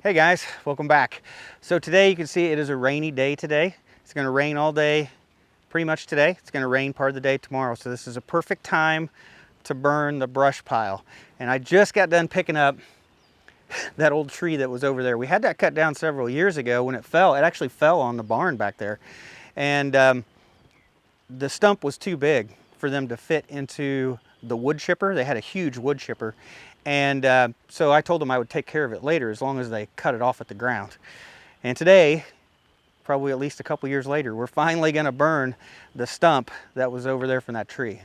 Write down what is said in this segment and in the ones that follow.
Hey guys, welcome back. So today you can see it is a rainy day today. It's going to rain all day, pretty much today. It's going to rain part of the day tomorrow. So this is a perfect time to burn the brush pile. And I just got done picking up that old tree that was over there. We had that cut down several years ago. When it fell, it actually fell on the barn back there. And the stump was too big for them to fit into the wood chipper. They had a huge wood chipper. And so I told them I would take care of it later as long as they cut it off at the ground. And today, probably at least a couple years later, we're finally going to burn the stump that was over there from that tree.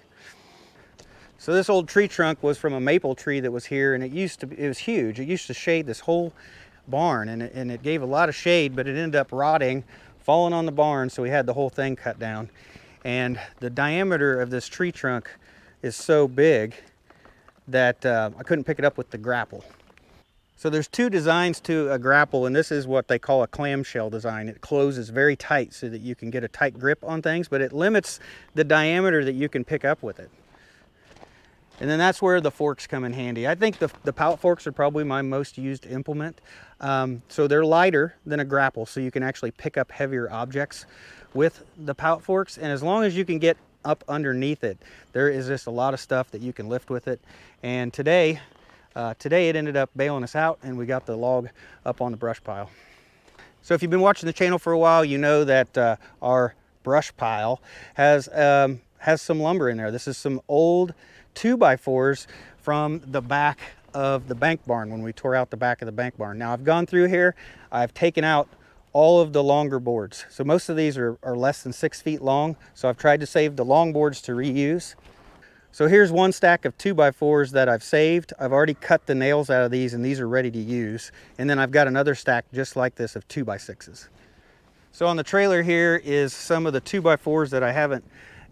So this old tree trunk was from a maple tree that was here, and it was huge. It used to shade this whole barn, and it gave a lot of shade, but it ended up rotting, falling on the barn, so we had the whole thing cut down. And the diameter of this tree trunk is so big that I couldn't pick it up with the grapple. So there's two designs to a grapple, and this is what they call a clamshell design. It closes very tight so that you can get a tight grip on things, but it limits the diameter that you can pick up with it. And then that's where the forks come in handy. I think the pallet forks are probably my most used implement. So they're lighter than a grapple, so you can actually pick up heavier objects with the pallet forks. And as long as you can get up underneath it, there is just a lot of stuff that you can lift with it. And today it ended up bailing us out, and we got the log up on the brush pile. So if you've been watching the channel for a while, you know that our brush pile has some lumber in there. This is some old 2x4s from the back of the bank barn when we tore out the back of the bank barn. Now I've gone through here, I've taken out all of the longer boards. So most of these are less than 6 feet long. So I've tried to save the long boards to reuse. So here's one stack of 2x4s that I've saved. I've already cut the nails out of these, and these are ready to use. And then I've got another stack just like this of 2x6s. So on the trailer here is some of the 2x4s that I haven't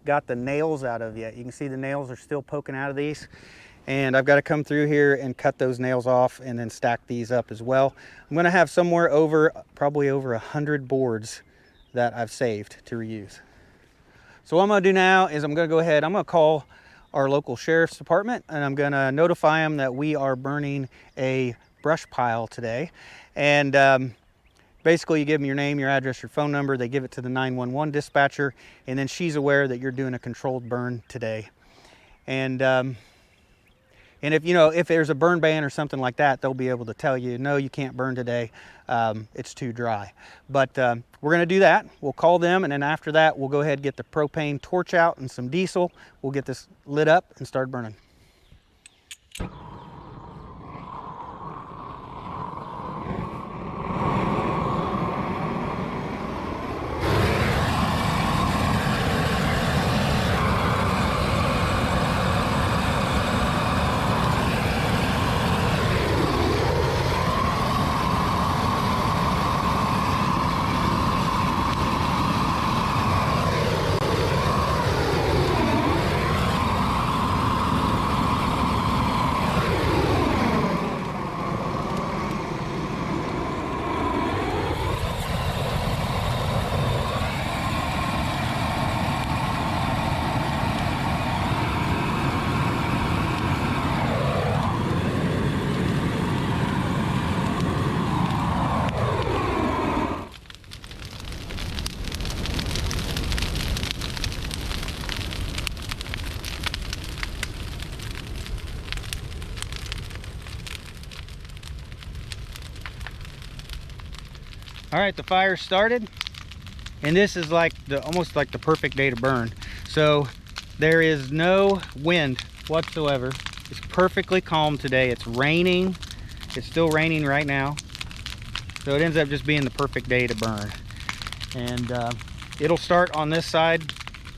got the nails out of yet. You can see the nails are still poking out of these. And I've got to come through here and cut those nails off and then stack these up as well. I'm going to have somewhere probably over 100 boards that I've saved to reuse. So what I'm going to do now is I'm going to go ahead, I'm going to call our local sheriff's department, and I'm going to notify them that we are burning a brush pile today. And basically you give them your name, your address, your phone number, they give it to the 911 dispatcher, and then she's aware that you're doing a controlled burn today. And if there's a burn ban or something like that, they'll be able to tell you, no, you can't burn today. It's too dry. But we're going to do that. We'll call them, and then after that, we'll go ahead and get the propane torch out and some diesel. We'll get this lit up and start burning. All right, the fire started, and this is almost like the perfect day to burn. So there is no wind whatsoever. It's perfectly calm today. It's raining. It's still raining right now. So it ends up just being the perfect day to burn. And it'll start on this side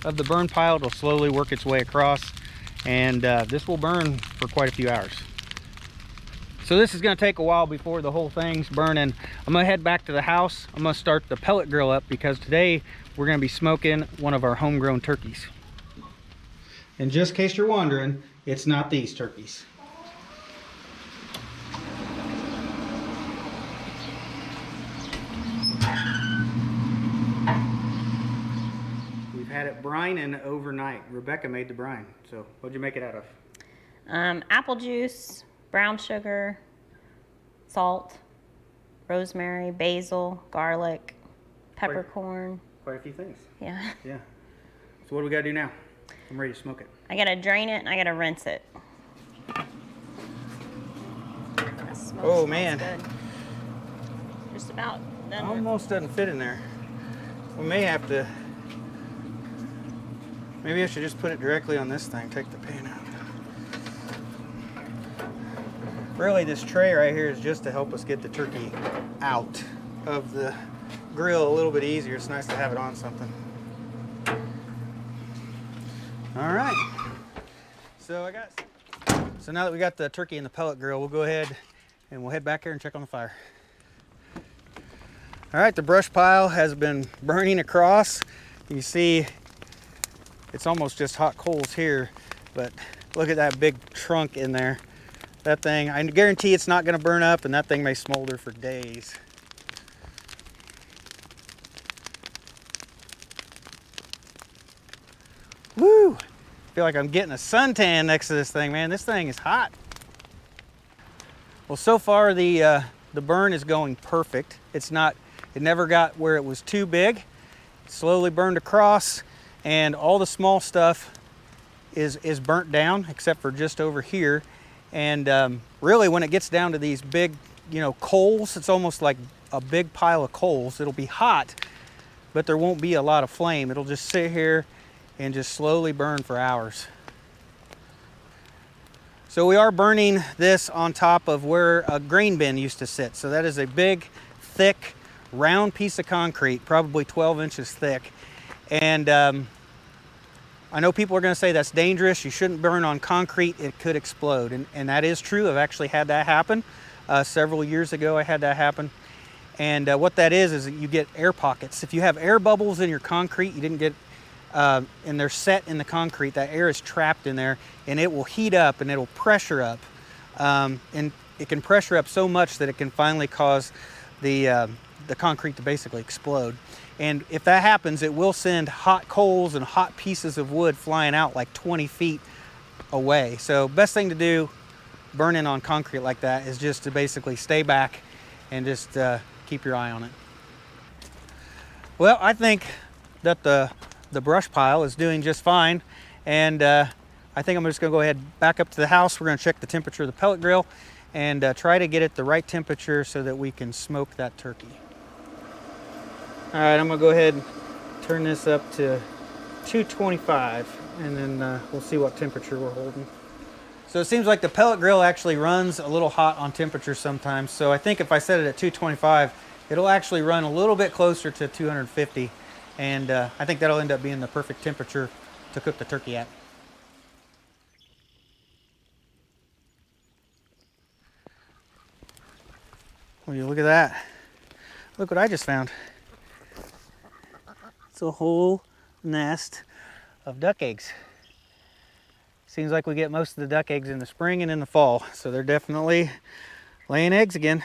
of the burn pile. It'll slowly work its way across, and this will burn for quite a few hours. So this is going to take a while before the whole thing's burning. I'm going to head back to the house. I'm going to start the pellet grill up because today we're going to be smoking one of our homegrown turkeys. And just in case you're wondering, it's not these turkeys. We've had it brining overnight. Rebecca made the brine. So what'd you make it out of? Apple juice, brown sugar, salt, rosemary, basil, garlic, peppercorn. Quite a few things. Yeah. Yeah. So what do we gotta do now? I'm ready to smoke it. I gotta drain it and I gotta rinse it. That smells Man. good. Just about done. Almost doesn't fit in there. We may have to, maybe I should just put it directly on this thing, take the pan out. Really, this tray right here is just to help us get the turkey out of the grill a little bit easier. It's nice to have it on something. All right. So now that we got the turkey in the pellet grill, we'll go ahead and we'll head back here and check on the fire. All right, the brush pile has been burning across. You see, it's almost just hot coals here, but look at that big trunk in there. That thing, I guarantee it's not gonna burn up, and that thing may smolder for days. Woo! I feel like I'm getting a suntan next to this thing, man. This thing is hot. Well, so far the burn is going perfect. It never got where it was too big. It slowly burned across, and all the small stuff is burnt down except for just over here. And really, when it gets down to these big, coals, it's almost like a big pile of coals. It'll be hot, but there won't be a lot of flame. It'll just sit here and just slowly burn for hours. So we are burning this on top of where a grain bin used to sit. So that is a big, thick, round piece of concrete, probably 12 inches thick. And I know people are going to say that's dangerous. You shouldn't burn on concrete. It could explode. And that is true. I've actually had that happen. Several years ago, I had that happen. And what that is you get air pockets. If you have air bubbles in your concrete, you didn't get, and they're set in the concrete, that air is trapped in there, and it will heat up and it'll pressure up. And it can pressure up so much that it can finally cause the concrete to basically explode. And if that happens, it will send hot coals and hot pieces of wood flying out like 20 feet away. So best thing to do burning on concrete like that is just to basically stay back and just keep your eye on it. Well, I think that the brush pile is doing just fine. And I think I'm just gonna go ahead back up to the house. We're gonna check the temperature of the pellet grill and try to get it the right temperature so that we can smoke that turkey. All right, I'm gonna go ahead and turn this up to 225, and then we'll see what temperature we're holding. So it seems like the pellet grill actually runs a little hot on temperature sometimes. So I think if I set it at 225, it'll actually run a little bit closer to 250. And I think that'll end up being the perfect temperature to cook the turkey at. Will you look at that? Look what I just found. It's a whole nest of duck eggs. Seems like we get most of the duck eggs in the spring and in the fall, so they're definitely laying eggs again.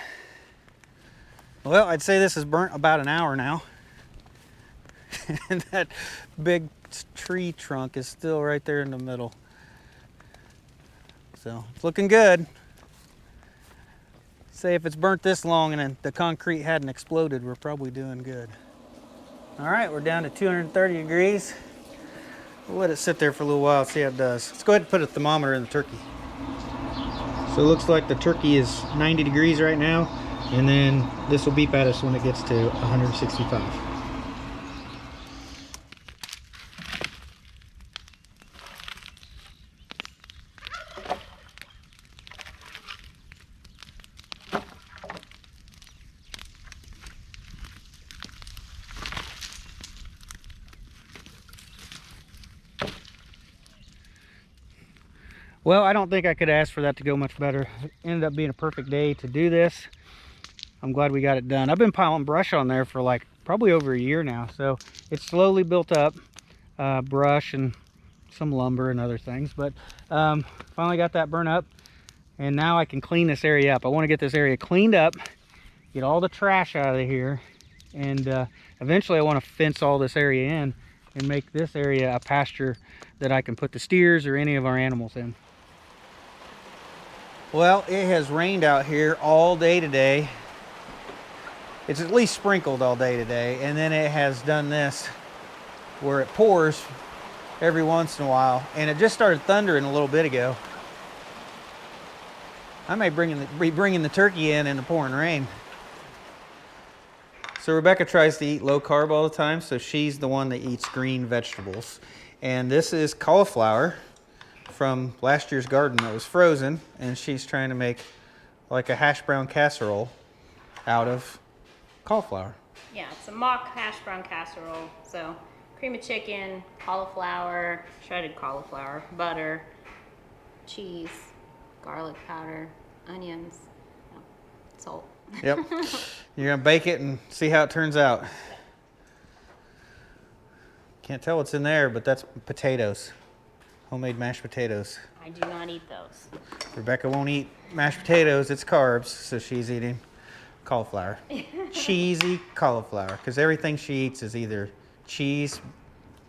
Well, I'd say this has burnt about an hour now. And that big tree trunk is still right there in the middle. So it's looking good. Say if it's burnt this long and the concrete hadn't exploded, we're probably doing good. All right, we're down to 230 degrees. We'll let it sit there for a little while, see how it does. Let's go ahead and put a thermometer in the turkey. So it looks like the turkey is 90 degrees right now, and then this will beep at us when it gets to 165. Well, I don't think I could ask for that to go much better. It ended up being a perfect day to do this. I'm glad we got it done. I've been piling brush on there for like probably over a year now. So it's slowly built up, brush and some lumber and other things. But finally got that burnt up. And now I can clean this area up. I want to get this area cleaned up, get all the trash out of here. And eventually I want to fence all this area in and make this area a pasture that I can put the steers or any of our animals in. Well, it has rained out here all day today. it's at least sprinkled all day today, and then it has done this where it pours every once in a while, and it just started thundering a little bit ago. I may be bringing the turkey in the pouring rain. So Rebecca tries to eat low carb all the time, so she's the one that eats green vegetables. And this is cauliflower from last year's garden that was frozen, and she's trying to make like a hash brown casserole out of cauliflower. Yeah, it's a mock hash brown casserole. So cream of chicken, cauliflower, shredded cauliflower, butter, cheese, garlic powder, onions, salt. Yep. You're gonna bake it and see how it turns out. Can't tell what's in there, but that's potatoes. Homemade mashed potatoes. I do not eat those. Rebecca won't eat mashed potatoes, it's carbs, so she's eating cauliflower. Cheesy cauliflower, because everything she eats is either cheese,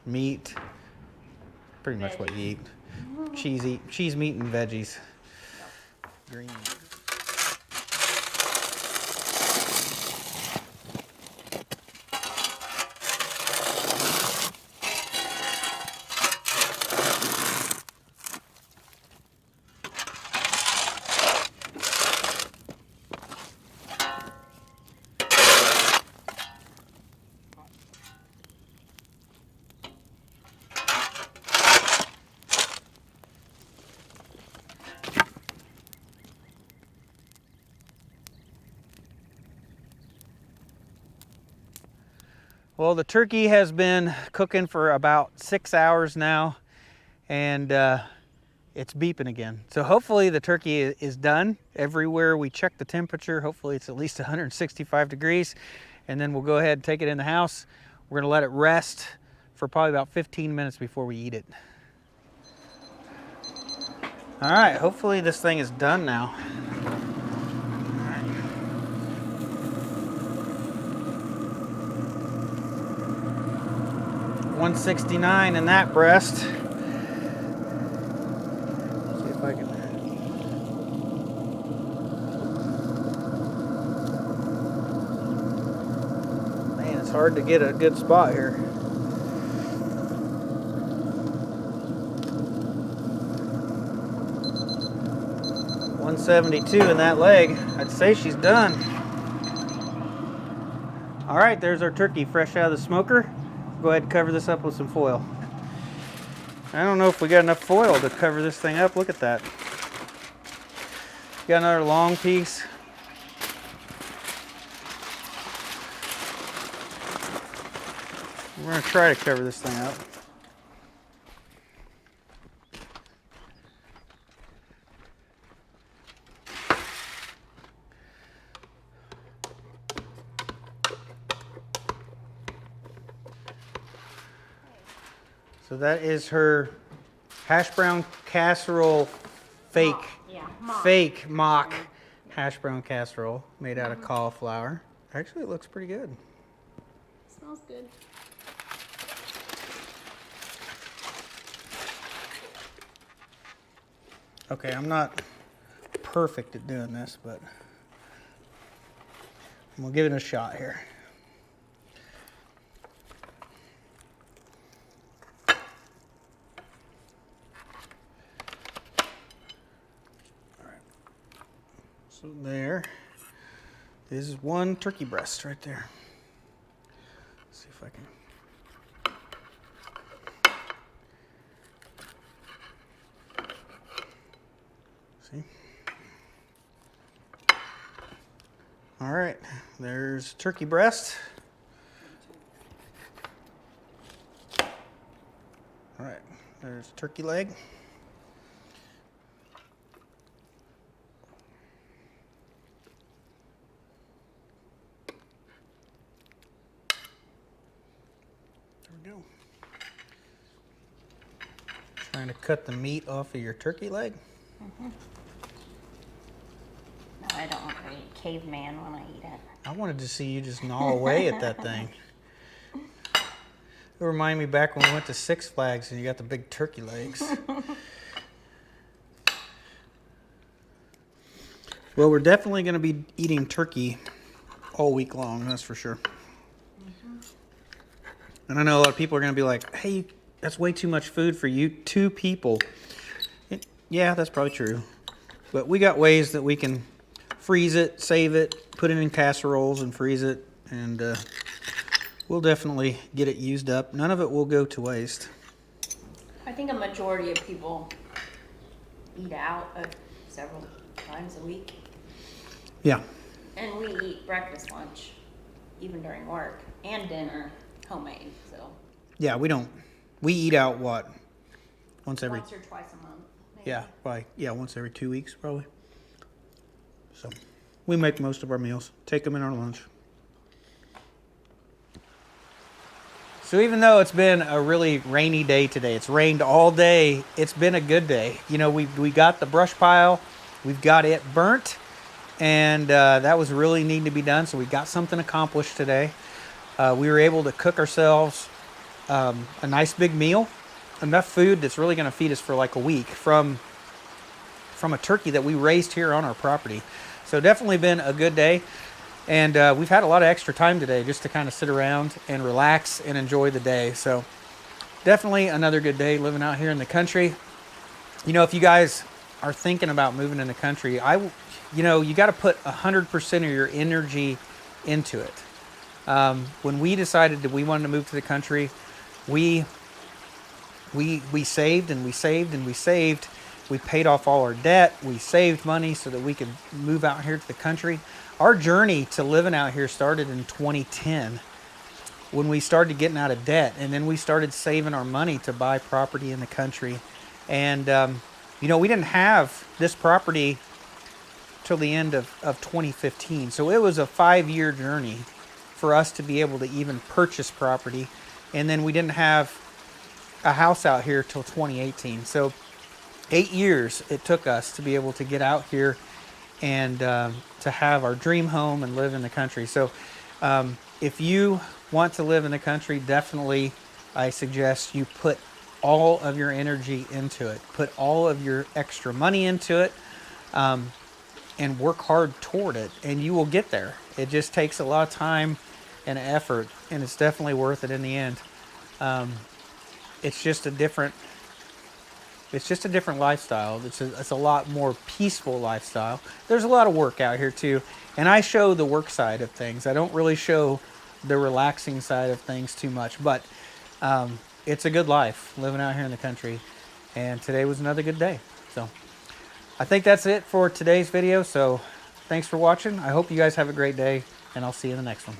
meat, pretty much what you eat. Cheese, meat, and veggies. Green. Well, the turkey has been cooking for about 6 hours now, and it's beeping again. So hopefully the turkey is done. Everywhere we check the temperature, hopefully it's at least 165 degrees, and then we'll go ahead and take it in the house. We're gonna let it rest for probably about 15 minutes before we eat it. All right, hopefully this thing is done now. 169 in that breast. See if I can. Man, it's hard to get a good spot here. $172 in that leg. I'd say she's done. All right, there's our turkey fresh out of the smoker. Go ahead and cover this up with some foil. I don't know if we got enough foil to cover this thing up. Look at that. Got another long piece. We're gonna try to cover this thing up. So that is her hash brown casserole fake mock hash brown casserole made out of cauliflower. Actually, it looks pretty good. Smells good. Okay, I'm not perfect at doing this, but I'm gonna give it a shot here. So there is one turkey breast right there. Let's see if I can. See? All right, there's turkey breast. All right, there's turkey leg. Go. Trying to cut the meat off of your turkey leg. No, I don't want to eat caveman when I eat it. I wanted to see you just gnaw away at that thing. It reminded me back when we went to Six Flags and you got the big turkey legs. Well, we're definitely going to be eating turkey all week long, that's for sure. And I know a lot of people are going to be like, hey, that's way too much food for you, 2 people. Yeah, that's probably true. But we got ways that we can freeze it, save it, put it in casseroles and freeze it. And we'll definitely get it used up. None of it will go to waste. I think a majority of people eat out several times a week. Yeah. And we eat breakfast, lunch, even during work, and dinner, homemade, so. Yeah, we eat out what? Once or twice a month, maybe. Yeah, once every 2 weeks probably. So we make most of our meals, take them in our lunch. So even though it's been a really rainy day today, it's rained all day, it's been a good day. You know, we got the brush pile, we've got it burnt, and that was really needing to be done, so we got something accomplished today. We were able to cook ourselves a nice big meal, enough food that's really going to feed us for like a week from a turkey that we raised here on our property. So definitely been a good day. And we've had a lot of extra time today just to kind of sit around and relax and enjoy the day. So definitely another good day living out here in the country. You know, if you guys are thinking about moving in the country, you got to put 100% of your energy into it. When we decided that we wanted to move to the country, we saved and we saved and we saved. We paid off all our debt. We saved money so that we could move out here to the country. Our journey to living out here started in 2010 when we started getting out of debt, and then we started saving our money to buy property in the country. And we didn't have this property till the end of 2015. So it was a 5-year journey for us to be able to even purchase property. And then we didn't have a house out here till 2018. So 8 years it took us to be able to get out here and to have our dream home and live in the country. So if you want to live in the country, definitely I suggest you put all of your energy into it. Put all of your extra money into it and work hard toward it, and you will get there. It just takes a lot of time and effort, and it's definitely worth it in the end. It's just a different lifestyle. It's a lot more peaceful lifestyle. There's a lot of work out here too, and I show the work side of things. I don't really show the relaxing side of things too much, but it's a good life living out here in the country, and today was another good day. So I think that's it for today's video. So thanks for watching. I hope you guys have a great day, and I'll see you in the next one.